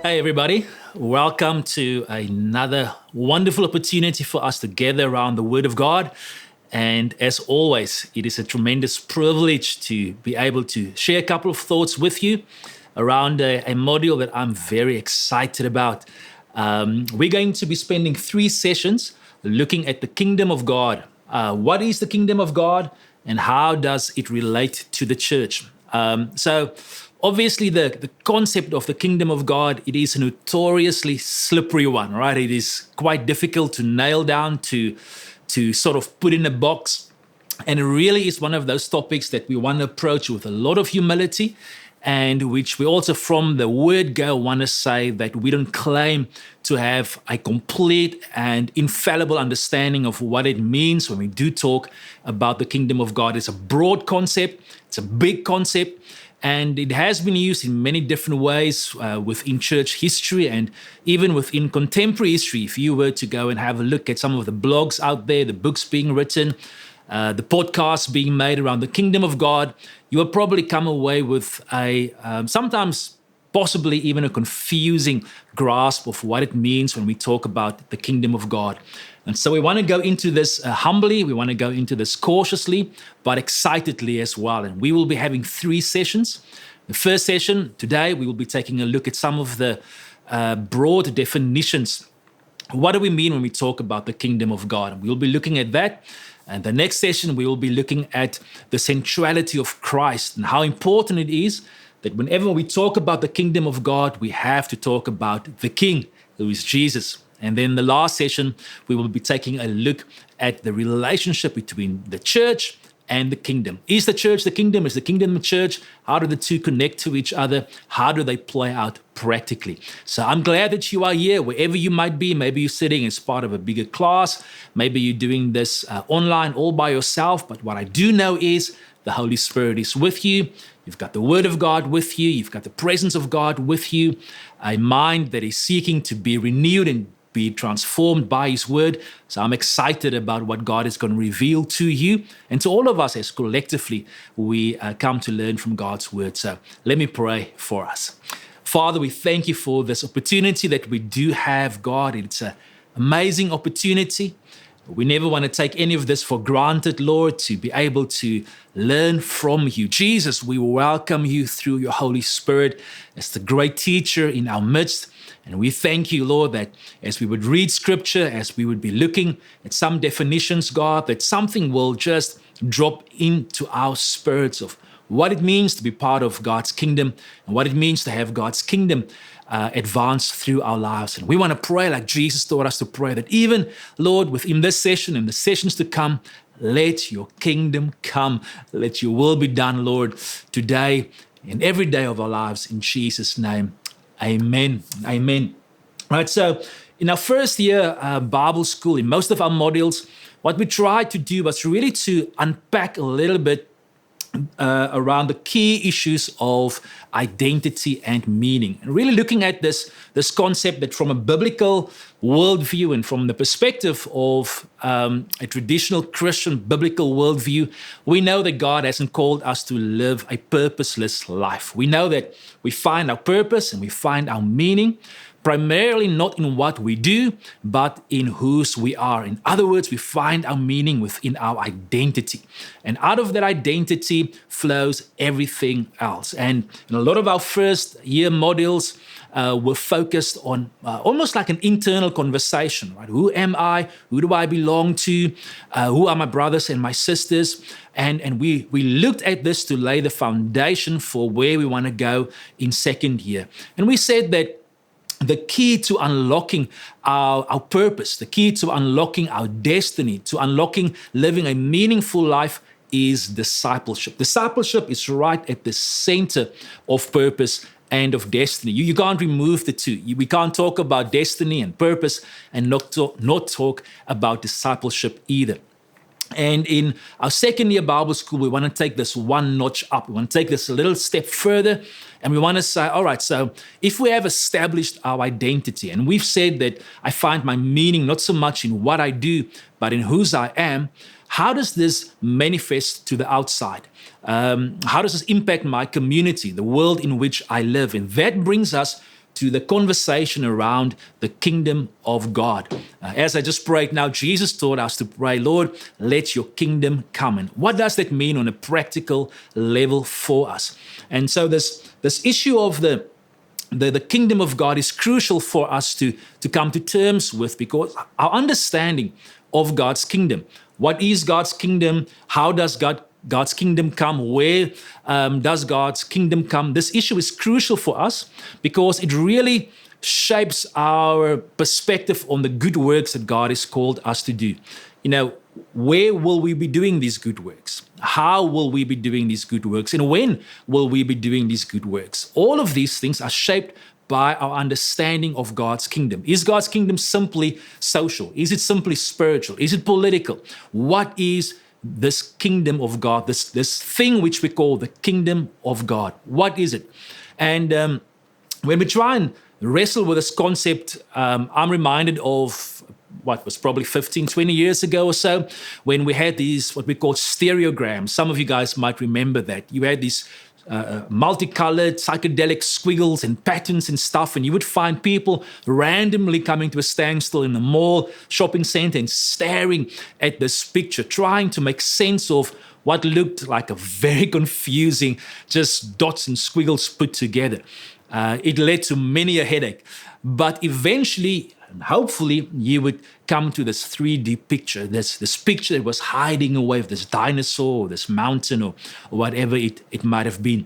Hey, everybody. Welcome to another wonderful opportunity for us to gather around the Word of God. And as always, it is a tremendous privilege to be able to share a couple of thoughts with you around a module that I'm very excited about. We're going to be spending 3 sessions looking at the kingdom of God. What is the kingdom of God and how does it relate to the church? So obviously the concept of the kingdom of God, it is a notoriously slippery one, right? It is quite difficult to nail down, to sort of put in a box. And it really is one of those topics that we want to approach with a lot of humility, and which we also from the word go want to say that we don't claim to have a complete and infallible understanding of what it means when we do talk about the kingdom of God. It's a broad concept, it's a big concept, and it has been used in many different ways within church history and even within contemporary history. If you were to go and have a look at some of the blogs out there, the books being written, the podcasts being made around the kingdom of God, you will probably come away with a sometimes possibly even a confusing grasp of what it means when we talk about the kingdom of God. And so we want to go into this humbly, we want to go into this cautiously, but excitedly as well. And we will be having 3 sessions. The first session today, we will be taking a look at some of the broad definitions. What do we mean when we talk about the kingdom of God? And we'll be looking at that. And the next session, we will be looking at the centrality of Christ and how important it is that whenever we talk about the kingdom of God, we have to talk about the King, who is Jesus. And then the last session, we will be taking a look at the relationship between the church and the kingdom. Is the church the kingdom? Is the kingdom the church? How do the two connect to each other? How do they play out practically? So I'm glad that you are here, wherever you might be. Maybe you're sitting as part of a bigger class. Maybe you're doing this online all by yourself. But what I do know is the Holy Spirit is with you. You've got the Word of God with you. You've got the presence of God with you. A mind that is seeking to be renewed and be transformed by His Word. So I'm excited about what God is going to reveal to you and to all of us as collectively we come to learn from God's Word. So let me pray for us. Father, we thank you for this opportunity that we do have, God. It's an amazing opportunity. We never want to take any of this for granted, Lord, to be able to learn from you. Jesus, we welcome you through your Holy Spirit as the great teacher in our midst. And we thank you, Lord, that as we would read scripture, as we would be looking at some definitions, God, that something will just drop into our spirits of what it means to be part of God's kingdom and what it means to have God's kingdom advance through our lives. And we want to pray like Jesus taught us to pray, that even, Lord, within this session and the sessions to come, let your kingdom come. Let your will be done, Lord, today and every day of our lives. In Jesus' name, amen. Amen. All right, so in our first year Bible school, in most of our modules, what we tried to do was really to unpack a little bit around the key issues of identity and meaning, and really looking at this concept that from a biblical worldview and from the perspective of a traditional Christian biblical worldview, we know that God hasn't called us to live a purposeless life. We know that we find our purpose and we find our meaning primarily not in what we do, but in whose we are. In other words, we find our meaning within our identity. And out of that identity flows everything else. And in a lot of our first year modules, were focused on almost like an internal conversation, right? Who am I? Who do I belong to? Who are my brothers and my sisters? And we looked at this to lay the foundation for where we want to go in second year. And we said that the key to unlocking our purpose, the key to unlocking our destiny, to unlocking living a meaningful life is discipleship. Discipleship is right at the center of purpose and of destiny. You can't remove the two. We can't talk about destiny and purpose and not talk about discipleship either. And in our second year Bible school, we want to take this one notch up. We want to take this a little step further. And we want to say, all right, so if we have established our identity, and we've said that I find my meaning not so much in what I do, but in whose I am, how does this manifest to the outside? How does this impact my community, the world in which I live? And that brings us to the conversation around the kingdom of God. As I just prayed now, Jesus taught us to pray, Lord, let your kingdom come. And what does that mean on a practical level for us? And so this issue of the kingdom of God is crucial for us to come to terms with, because our understanding of God's kingdom, what is God's kingdom, how does God's kingdom come, where does God's kingdom come, this issue is crucial for us because it really shapes our perspective on the good works that God has called us to do. Where will we be doing these good works? How will we be doing these good works? And when will we be doing these good works? All of these things are shaped by our understanding of God's kingdom. Is God's kingdom simply social? Is it simply spiritual? Is it political? What is this kingdom of God, this thing which we call the kingdom of God? What is it? And when we try and wrestle with this concept, I'm reminded of what was probably 15, 20 years ago or so, when we had these, what we call stereograms. Some of you guys might remember that. You had these multicolored psychedelic squiggles and patterns and stuff, and you would find people randomly coming to a standstill in the mall, shopping center, and staring at this picture, trying to make sense of what looked like a very confusing, just dots and squiggles put together. It led to many a headache. But eventually, hopefully, you would come to this 3D picture, this picture that was hiding away of this dinosaur or this mountain or whatever it might have been.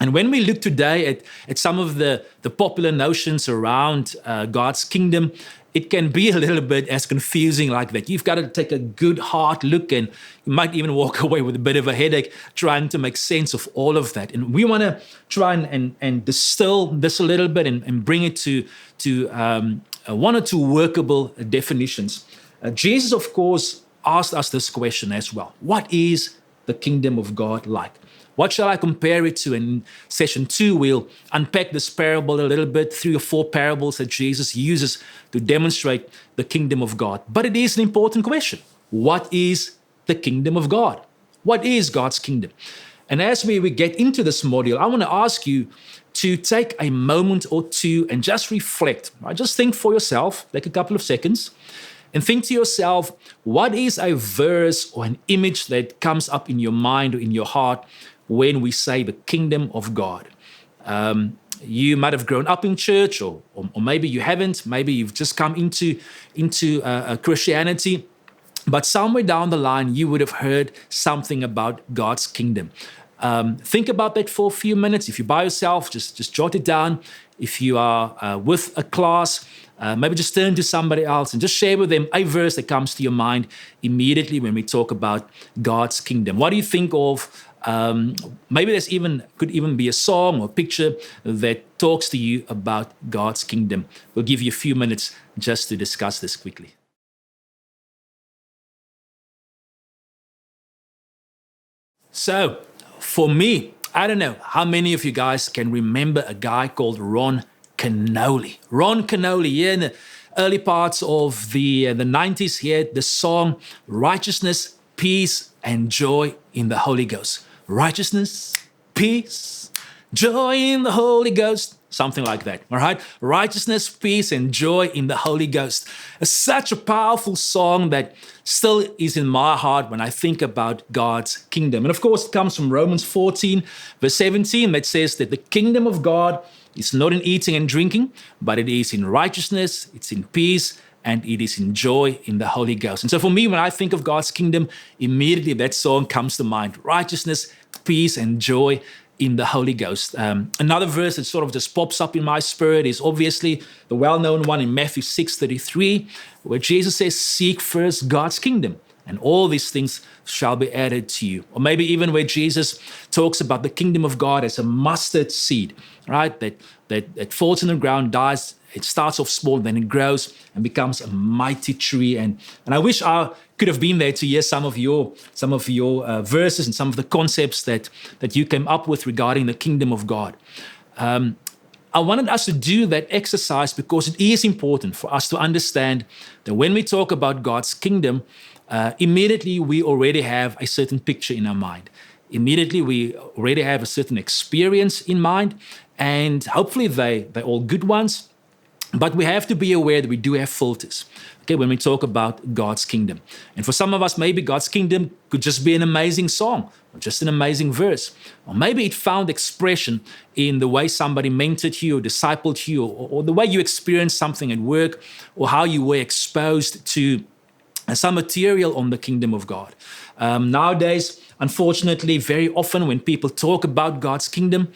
And when we look today at some of the popular notions around God's kingdom, it can be a little bit as confusing like that. You've got to take a good hard look, and you might even walk away with a bit of a headache trying to make sense of all of that. And we want to try and distill this a little bit and bring it to one or two workable definitions. Jesus, of course, asked us this question as well. What is the kingdom of God like? What shall I compare it to? In session 2, we'll unpack this parable a little bit, 3 or 4 parables that Jesus uses to demonstrate the kingdom of God. But it is an important question. What is the kingdom of God? What is God's kingdom? And as we get into this module, I want to ask you to take a moment or two and just reflect. Right? Just think for yourself, take a couple of seconds, and think to yourself, what is a verse or an image that comes up in your mind or in your heart when we say the kingdom of God? You might have grown up in church, or maybe you haven't. Maybe you've just come into Christianity. But somewhere down the line, you would have heard something about God's kingdom. Think about that for a few minutes. If you're by yourself, just jot it down. If you are with a class, maybe just turn to somebody else and just share with them a verse that comes to your mind immediately when we talk about God's kingdom. What do you think of? Maybe could even be a song or picture that talks to you about God's kingdom. We'll give you a few minutes just to discuss this quickly. So, for me, I don't know how many of you guys can remember a guy called Ron Kenoly. Ron Kenoly, in the early parts of the 90s, he had the song Righteousness, Peace, and Joy in the Holy Ghost. Righteousness, peace, joy in the Holy Ghost. Something like that, all right? Righteousness, peace, and joy in the Holy Ghost. It's such a powerful song that still is in my heart when I think about God's kingdom. And of course, it comes from Romans 14, verse 17, that says that the kingdom of God is not in eating and drinking, but it is in righteousness, it's in peace, and it is in joy in the Holy Ghost. And so for me, when I think of God's kingdom, immediately that song comes to mind. Righteousness, peace, and joy in the Holy Ghost. Another verse that sort of just pops up in my spirit is obviously the well-known one in Matthew 6:33, where Jesus says, seek first God's kingdom, and all these things shall be added to you. Or maybe even where Jesus talks about the kingdom of God as a mustard seed, right? That falls in the ground, dies. It starts off small, then it grows and becomes a mighty tree. And I wish I could have been there to hear some of your verses and some of the concepts that you came up with regarding the kingdom of God. I wanted us to do that exercise because it is important for us to understand that when we talk about God's kingdom, immediately we already have a certain picture in our mind. Immediately we already have a certain experience in mind. and hopefully they're all good ones. But we have to be aware that we do have filters, okay, when we talk about God's kingdom. And for some of us, maybe God's kingdom could just be an amazing song or just an amazing verse. Or maybe it found expression in the way somebody mentored you or discipled you, or the way you experienced something at work, or how you were exposed to some material on the kingdom of God. Nowadays, unfortunately, very often when people talk about God's kingdom,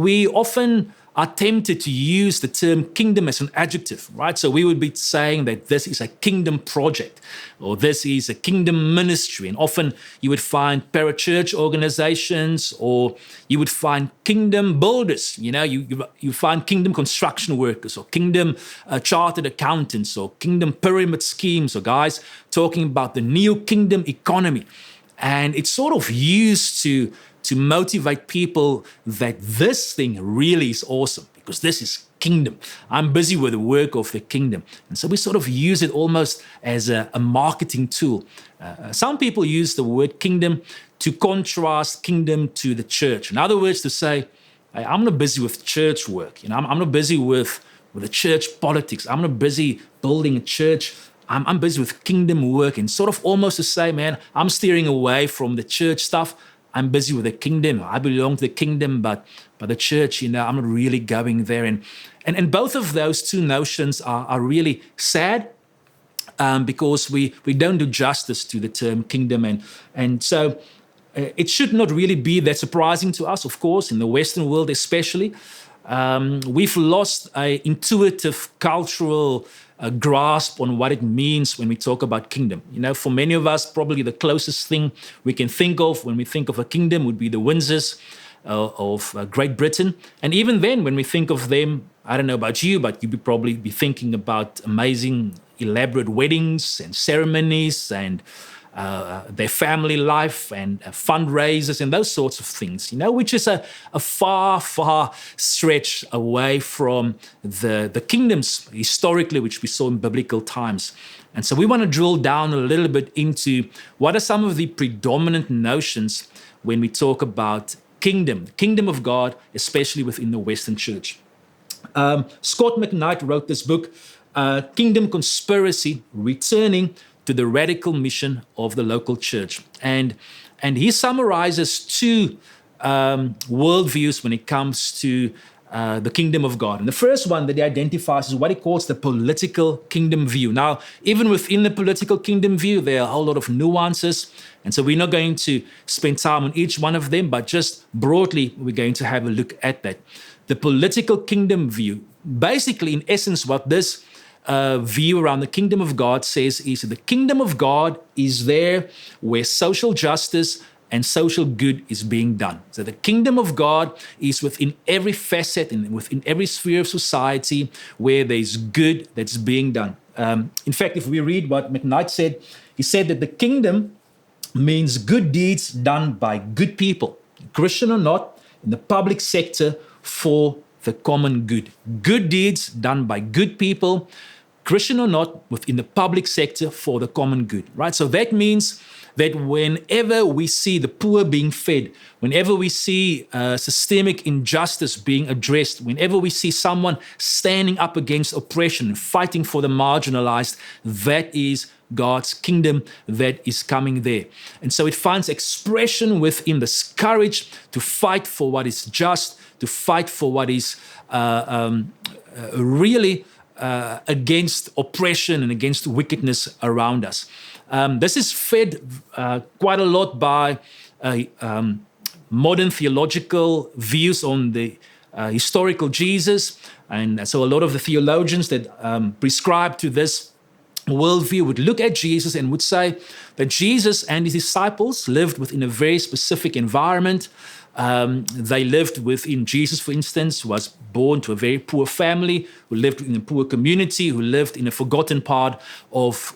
we often are tempted to use the term kingdom as an adjective, right? So we would be saying that this is a kingdom project, or this is a kingdom ministry. And often you would find parachurch organizations, or you would find kingdom builders. You find kingdom construction workers, or kingdom chartered accountants, or kingdom pyramid schemes, or guys talking about the new kingdom economy. And it's sort of used to motivate people that this thing really is awesome because this is kingdom. I'm busy with the work of the kingdom. And so we sort of use it almost as a marketing tool. Some people use the word kingdom to contrast kingdom to the church. In other words, to say, hey, I'm not busy with church work. I'm not busy with the church politics. I'm not busy building a church. I'm busy with kingdom work, and sort of almost to say, man, I'm steering away from the church stuff. I'm busy with the kingdom. I belong to the kingdom, but the church, I'm not really going there. And both of those two notions are really sad because we don't do justice to the term kingdom. And so it should not really be that surprising to us, of course, in the Western world especially. We've lost an intuitive cultural grasp on what it means when we talk about kingdom. For many of us, probably the closest thing we can think of when we think of a kingdom would be the Windsors of Great Britain. And even then, when we think of them, I don't know about you, but you'd probably be thinking about amazing, elaborate weddings and ceremonies and their family life and fundraisers and those sorts of things, which is a far, far stretch away from the kingdoms historically, which we saw in biblical times. And so we want to drill down a little bit into what are some of the predominant notions when we talk about kingdom, the kingdom of God, especially within the Western church. Scott McKnight wrote this book, Kingdom Conspiracy, Returning to the Radical Mission of the Local Church. And he summarizes two worldviews when it comes to the kingdom of God. And the first one that he identifies is what he calls the political kingdom view. Now, even within the political kingdom view, there are a whole lot of nuances. And so we're not going to spend time on each one of them, but just broadly, we're going to have a look at that. The political kingdom view, basically, in essence, what this view around the kingdom of God says is that the kingdom of God is there where social justice and social good is being done. So the kingdom of God is within every facet and within every sphere of society where there's good that's being done. In fact, if we read what McKnight said, he said that the kingdom means good deeds done by good people, Christian or not, in the public sector for the common good. Good deeds done by good people, Christian or not, within the public sector for the common good, right? So that means that whenever we see the poor being fed, whenever we see systemic injustice being addressed, whenever we see someone standing up against oppression, fighting for the marginalized, that is God's kingdom that is coming there. And so it finds expression within this courage to fight for what is just, to fight for what is really against oppression and against wickedness around us. This is fed quite a lot by modern theological views on the historical Jesus. And so a lot of the theologians that prescribe to this worldview would look at Jesus and would say that Jesus and his disciples lived within a very specific environment. They lived within, Jesus, for instance, was born to a very poor family, who lived in a poor community, who lived in a forgotten part of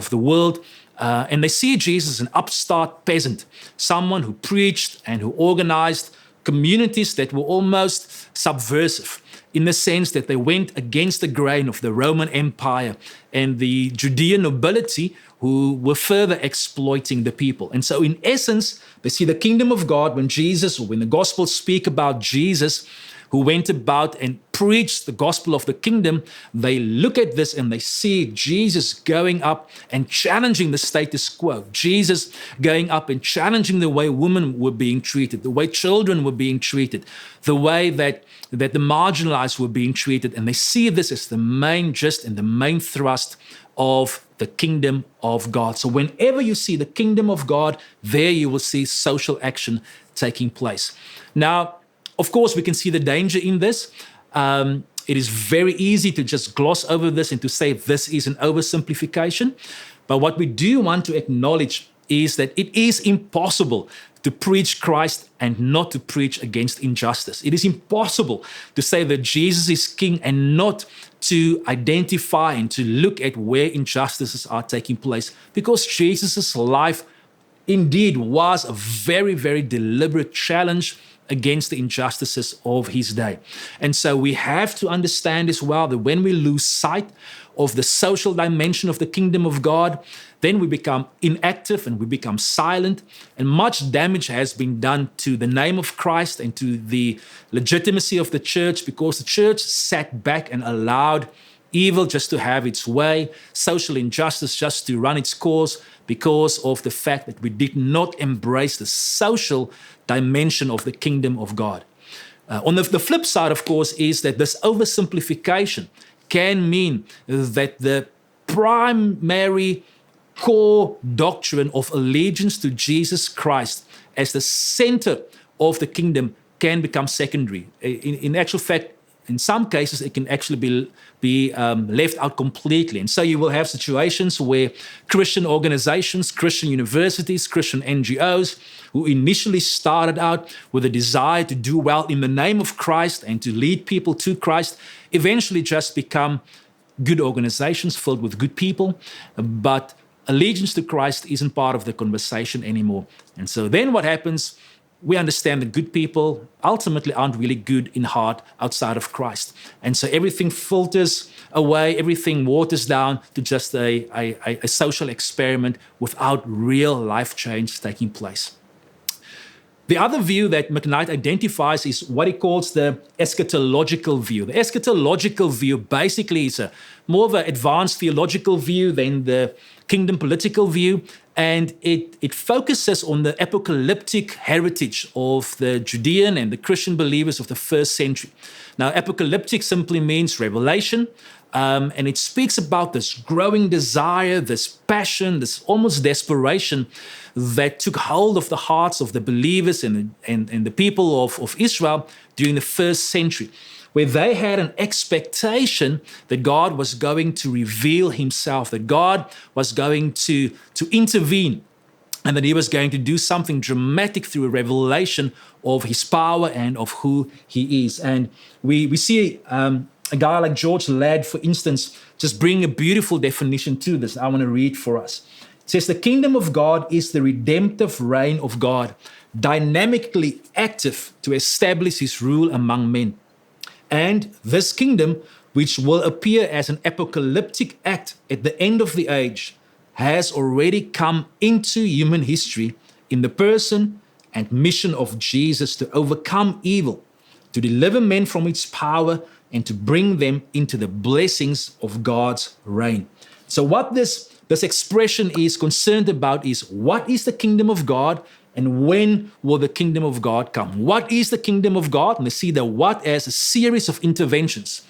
the world. And they see Jesus as an upstart peasant, someone who preached and who organized communities that were almost subversive, in the sense that they went against the grain of the Roman Empire and the Judean nobility who were further exploiting the people. And so in essence, they see the kingdom of God when Jesus, or when the Gospels speak about Jesus, who went about and preached the gospel of the kingdom, they look at this and they see Jesus going up and challenging the status quo. Jesus going up and challenging the way women were being treated, the way children were being treated, the way that the marginalized were being treated. And they see this as the main gist and the main thrust of the kingdom of God. So whenever you see the kingdom of God, there you will see social action taking place. Now, of course, we can see the danger in this. It is very easy to just gloss over this and to say this is an oversimplification. But what we do want to acknowledge is that it is impossible to preach Christ and not to preach against injustice. It is impossible to say that Jesus is king and not to identify and to look at where injustices are taking place, because Jesus' life indeed was a very, very deliberate challenge against the injustices of his day. And so we have to understand as well that when we lose sight of the social dimension of the kingdom of God, then we become inactive and we become silent, and much damage has been done to the name of Christ and to the legitimacy of the church, because the church sat back and allowed evil just to have its way, social injustice just to run its course, because of the fact that we did not embrace the social dimension of the kingdom of God. On the flip side, of course, is that this oversimplification can mean that the primary core doctrine of allegiance to Jesus Christ as the center of the kingdom can become secondary. In actual fact, in some cases, it can actually be left out completely. And so you will have situations where Christian organizations, Christian universities, Christian NGOs, who initially started out with a desire to do well in the name of Christ and to lead people to Christ, eventually just become good organizations filled with good people. But allegiance to Christ isn't part of the conversation anymore. And so then what happens? We understand that good people ultimately aren't really good in heart outside of Christ. And so everything filters away, everything waters down to just a social experiment without real life change taking place. The other view that McKnight identifies is what he calls the eschatological view. The eschatological view basically is more of an advanced theological view than the kingdom political view, and it focuses on the apocalyptic heritage of the Judean and the Christian believers of the first century. Now, apocalyptic simply means revelation, and it speaks about this growing desire, this passion, this almost desperation that took hold of the hearts of the believers and the people of Israel during the first century, where they had an expectation that God was going to reveal himself, that God was going to intervene, and that he was going to do something dramatic through a revelation of his power and of who he is. And we see a guy like George Ladd, for instance, just bring a beautiful definition to this. I want to read for us. It says, the kingdom of God is the redemptive reign of God, dynamically active to establish his rule among men. And this kingdom, which will appear as an apocalyptic act at the end of the age, has already come into human history in the person and mission of Jesus to overcome evil, to deliver men from its power, and to bring them into the blessings of God's reign. So what this expression is concerned about is, what is the kingdom of God and when will the kingdom of God come? What is the kingdom of God? And we see the what as a series of interventions.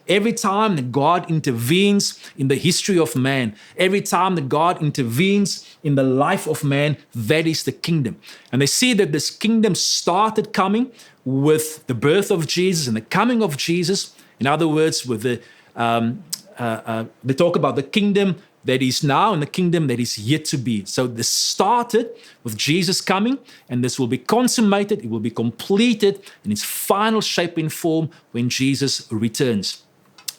Every time that God intervenes in the history of man, every time that God intervenes in the life of man, that is the kingdom. And they see that this kingdom started coming with the birth of Jesus and the coming of Jesus. In other words, with they talk about the kingdom that is now and the kingdom that is yet to be. So this started with Jesus coming, and this will be consummated, it will be completed in its final shape and form when Jesus returns.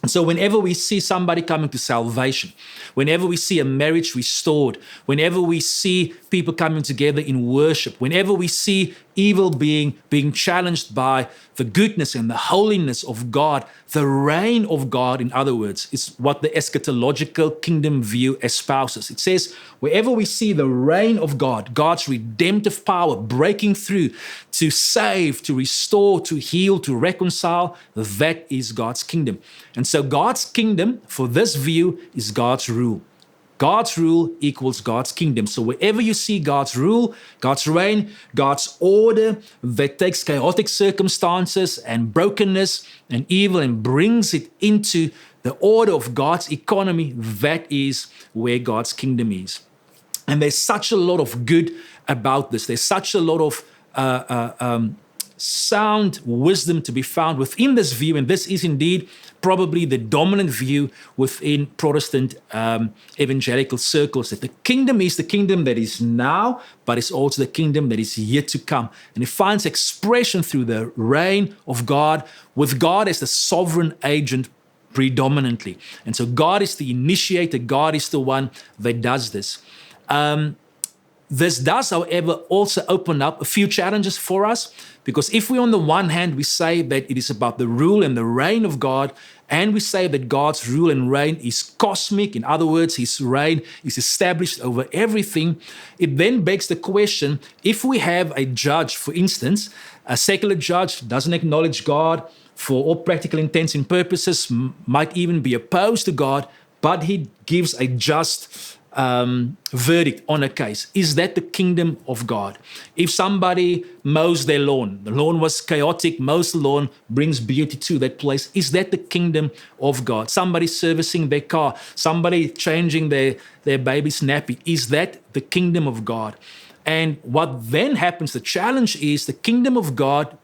And so whenever we see somebody coming to salvation, whenever we see a marriage restored, whenever we see people coming together in worship, whenever we see evil being challenged by the goodness and the holiness of God. The reign of God, in other words, is what the eschatological kingdom view espouses. It says, wherever we see the reign of God, God's redemptive power breaking through to save, to restore, to heal, to reconcile, that is God's kingdom. And so God's kingdom, for this view, is God's rule. God's rule equals God's kingdom. So wherever you see God's rule, God's reign, God's order that takes chaotic circumstances and brokenness and evil and brings it into the order of God's economy, that is where God's kingdom is. And there's such a lot of good about this. There's such a lot of sound wisdom to be found within this view, and this is indeed probably the dominant view within Protestant evangelical circles, that the kingdom is the kingdom that is now, but it's also the kingdom that is yet to come. And it finds expression through the reign of God, with God as the sovereign agent predominantly. And so God is the initiator, God is the one that does this. This does, however, also open up a few challenges for us, because if we, on the one hand, we say that it is about the rule and the reign of God, and we say that God's rule and reign is cosmic, in other words, his reign is established over everything, it then begs the question, if we have a judge, for instance, a secular judge doesn't acknowledge God, for all practical intents and purposes, might even be opposed to God, but he gives a just verdict on a case. Is that the kingdom of God? If somebody mows their lawn, the lawn was chaotic, mows the lawn, brings beauty to that place, is that the kingdom of God? Somebody servicing their car, somebody changing their baby's nappy, is that the kingdom of God? And what then happens, the challenge is the kingdom of God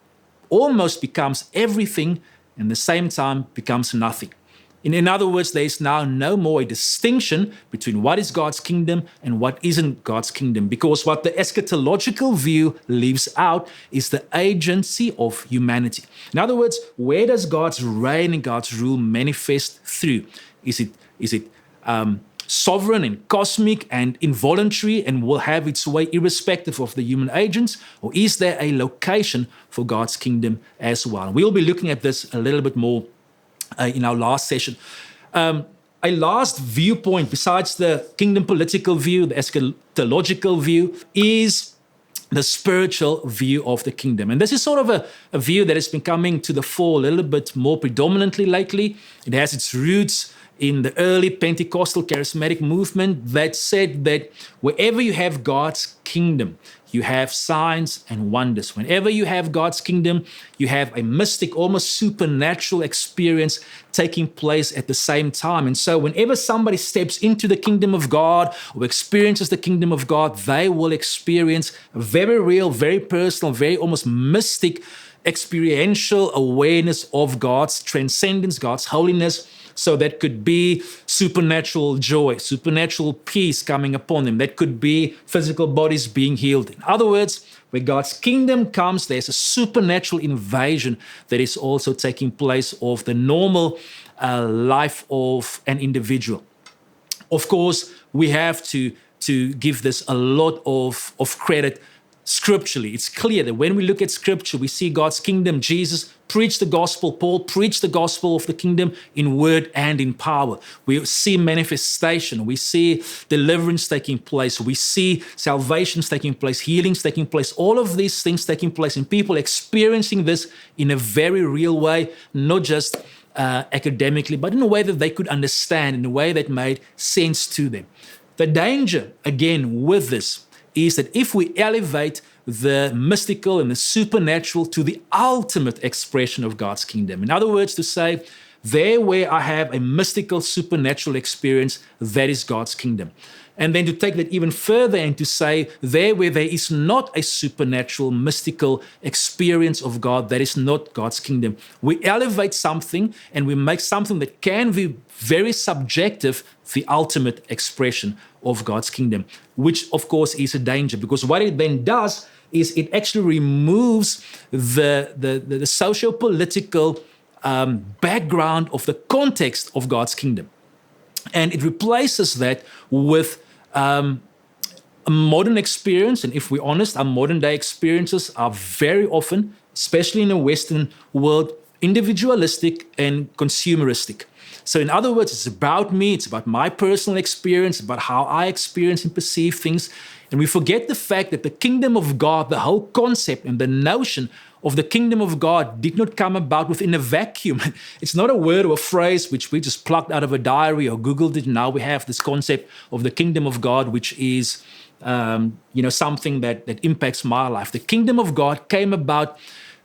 almost becomes everything and at the same time becomes nothing. In other words, there is now no more a distinction between what is God's kingdom and what isn't God's kingdom, because what the eschatological view leaves out is the agency of humanity. In other words, where does God's reign and God's rule manifest through? Is it sovereign and cosmic and involuntary and will have its way irrespective of the human agents, or is there a location for God's kingdom as well? We'll be looking at this a little bit more in our last session. A last viewpoint besides the kingdom political view, the eschatological view, is the spiritual view of the kingdom. And this is sort of a view that has been coming to the fore a little bit more predominantly lately. It has its roots in the early Pentecostal charismatic movement that said that wherever you have God's kingdom, you have signs and wonders. Whenever you have God's kingdom, you have a mystic, almost supernatural experience taking place at the same time. And so whenever somebody steps into the kingdom of God or experiences the kingdom of God, they will experience a very real, very personal, very almost mystic experiential awareness of God's transcendence, God's holiness. So that could be supernatural joy, supernatural peace coming upon them. That could be physical bodies being healed. In other words, where God's kingdom comes, there's a supernatural invasion that is also taking place of the normal life of an individual. Of course, we have to give this a lot of credit scripturally. It's clear that when we look at scripture, we see God's kingdom. Jesus preached the gospel. Paul preached the gospel of the kingdom in word and in power. We see manifestation. We see deliverance taking place. We see salvations taking place, healings taking place, all of these things taking place, and people experiencing this in a very real way, not just academically, but in a way that they could understand, in a way that made sense to them. The danger, again, with this is that if we elevate the mystical and the supernatural to the ultimate expression of God's kingdom, in other words, to say, there where I have a mystical supernatural experience, that is God's kingdom. And then to take that even further and to say, there where there is not a supernatural, mystical experience of God, that is not God's kingdom. We elevate something and we make something that can be very subjective the ultimate expression of God's kingdom, which of course is a danger, because what it then does is it actually removes the socio-political background of the context of God's kingdom. And it replaces that with a modern experience, and if we're honest, our modern day experiences are very often, especially in the Western world, individualistic and consumeristic. So in other words, it's about me, it's about my personal experience, about how I experience and perceive things. And we forget the fact that the kingdom of God, the whole concept and the notion of the kingdom of God did not come about within a vacuum. It's not a word or a phrase which we just plucked out of a diary or Googled it. Now we have this concept of the kingdom of God, which is something that impacts my life. The kingdom of God came about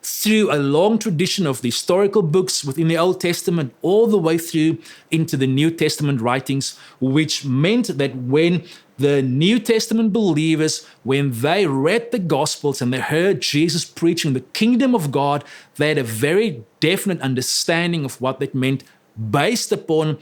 through a long tradition of the historical books within the Old Testament, all the way through into the New Testament writings, which meant that when the New Testament believers, when they read the Gospels and they heard Jesus preaching the kingdom of God, they had a very definite understanding of what that meant based upon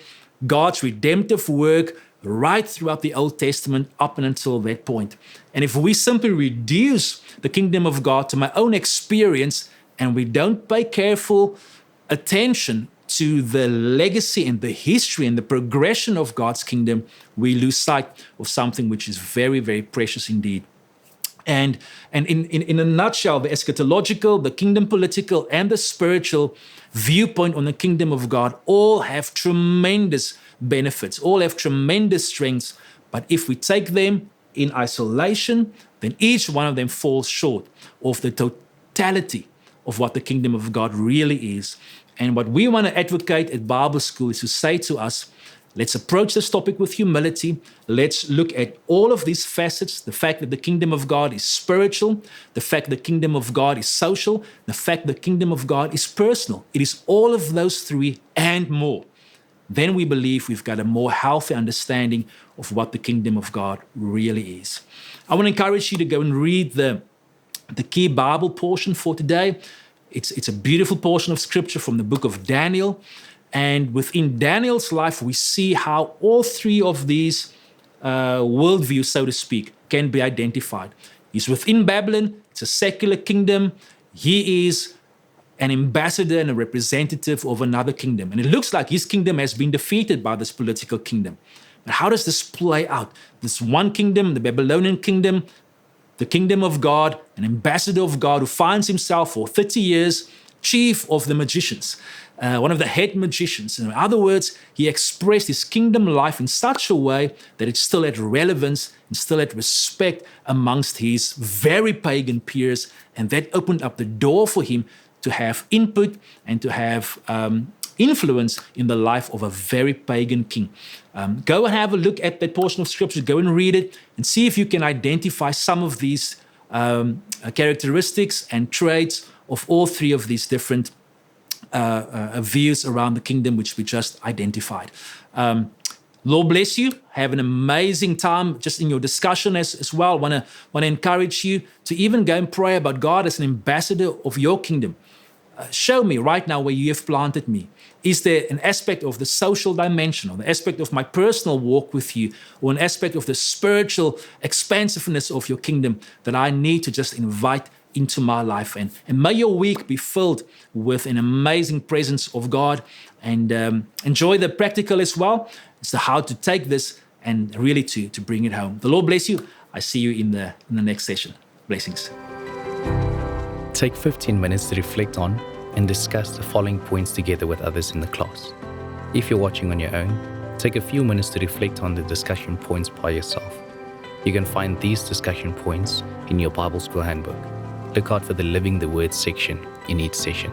God's redemptive work right throughout the Old Testament up and until that point. And if we simply reduce the kingdom of God to my own experience and we don't pay careful attention to the legacy and the history and the progression of God's kingdom, we lose sight of something which is very, very precious indeed. And in a nutshell, the eschatological, the kingdom political, and the spiritual viewpoint on the kingdom of God all have tremendous benefits, all have tremendous strengths. But if we take them in isolation, then each one of them falls short of the totality of what the kingdom of God really is. And what we want to advocate at Bible School is to say to us, let's approach this topic with humility. Let's look at all of these facets, the fact that the kingdom of God is spiritual, the fact the kingdom of God is social, the fact the kingdom of God is personal. It is all of those three and more. Then we believe we've got a more healthy understanding of what the kingdom of God really is. I want to encourage you to go and read the key Bible portion for today. It's a beautiful portion of scripture from the book of Daniel. And within Daniel's life, we see how all three of these worldviews, so to speak, can be identified. He's within Babylon. It's a secular kingdom. He is an ambassador and a representative of another kingdom. And it looks like his kingdom has been defeated by this political kingdom. But how does this play out? This one kingdom, the Babylonian kingdom, the kingdom of God, an ambassador of God who finds himself for 30 years chief of the magicians, one of the head magicians. In other words, he expressed his kingdom life in such a way that it still had relevance and still had respect amongst his very pagan peers. And that opened up the door for him to have input and to have influence in the life of a very pagan king. Go and have a look at that portion of scripture, go and read it and see if you can identify some of these characteristics and traits of all three of these different views around the kingdom which we just identified. Lord bless you. Have an amazing time just in your discussion as well. Want to encourage you to even go and pray about God as an ambassador of your kingdom. Show me right now where you have planted me. Is there an aspect of the social dimension or the aspect of my personal walk with you or an aspect of the spiritual expansiveness of your kingdom that I need to just invite into my life? And may your week be filled with an amazing presence of God, and enjoy the practical as well as to how to take this and really to bring it home. The Lord bless you. I see you in the next session. Blessings. Take 15 minutes to reflect on and discuss the following points together with others in the class. If you're watching on your own, take a few minutes to reflect on the discussion points by yourself. You can find these discussion points in your Bible School handbook. Look out for the Living the Word section in each session.